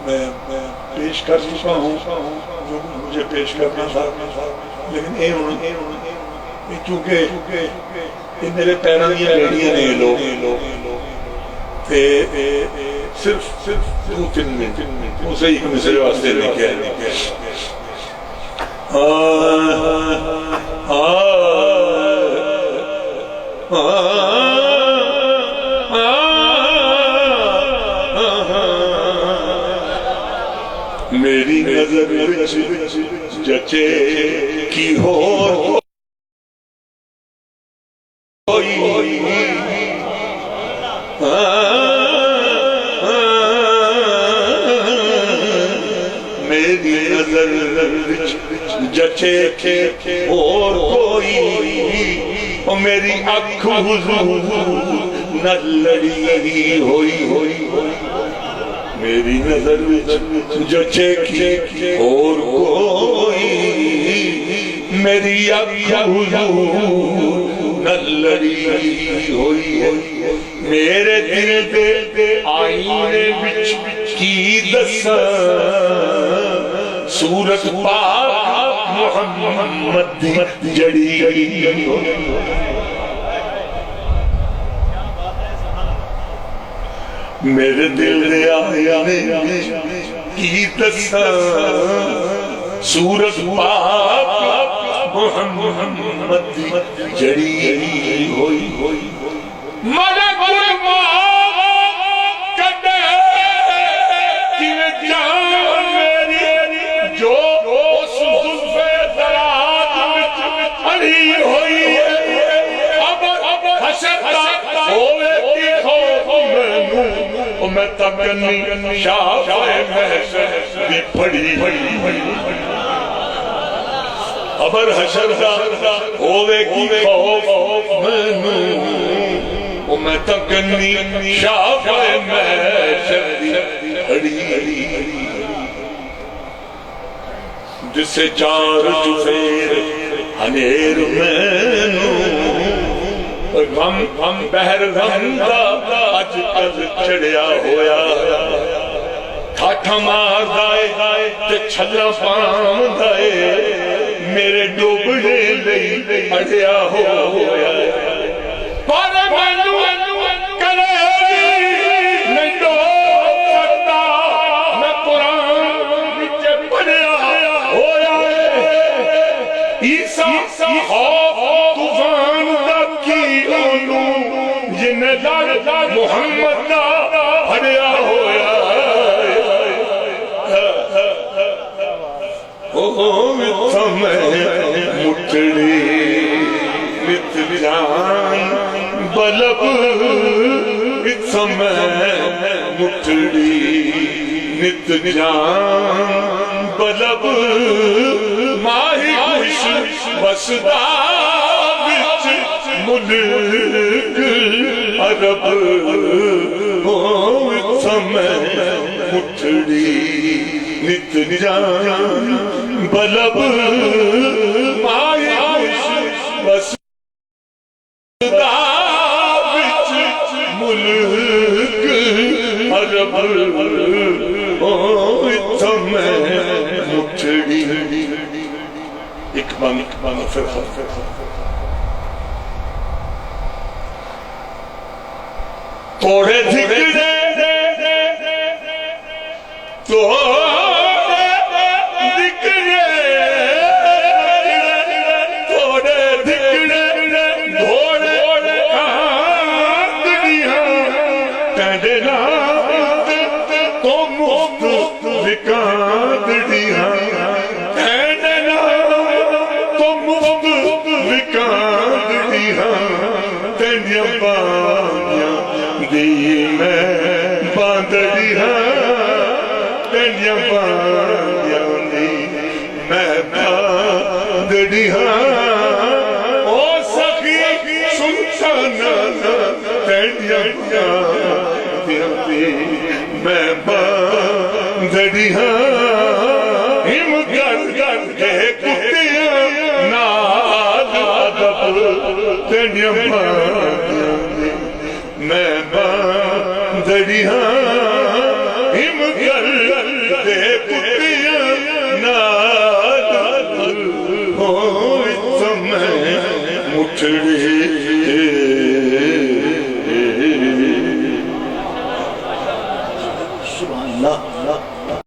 मैं पेश कर चुका हूँ जो मुझे पेश करना था, लेकिन चूंकि ये मेरे पैरों दी बेड़ियां ने लोग सिर्फ 2-3 मिनट उसे एक मिसरे वास्ते लिखे मेरी नजर जचे की हो मेरी नजर जचे और कोई मेरी अख न लड़ी होई मेरी नजर जचे और कोई मेरी अख न लड़ी होई मेरे दिल दे आईने विच की दसा सूरत पाक मुहम्मद दी जड़ी मेरे दिल दे आईने की दसा सूरत पाक मुहम्मद दी जड़ी होई मैं तकनी शाफ़े महशर पड़ी अबर हशर होवे की खौफ मैनू मैं तकनी शाफ़े महशर पड़ी जिसे चार चुफेर हनेर मैनू गम बहर गम दा अज कल चढ़िया होया ठाठा मारदा ते छल्ला पांदा मेरे डोबने लई अड़िया होया पर मैनू करे नहीं डोब सकदा मैं कुरान विच पढ़िया होया ईसा तूफान दा की ओनू जिन्ने दर मुहम्मद दा हड़िया होया ओ समय मुठड़ी नित जान बलब समय मुठड़ी नित जान बलब माही खुश बसदा मुल्क अरब हो समय मुठड़ी नित जान बलब माया बसदा मुल्क अरब हो समय मुठड़ी एक बंग फिर थोड़े दिखने मैं बंदड़िया हिम कर के कुतिया नाद मैं बंदड़िया रहीम कर दे कुटिया नाल हो समय मुठड़ी सुभान अल्लाह।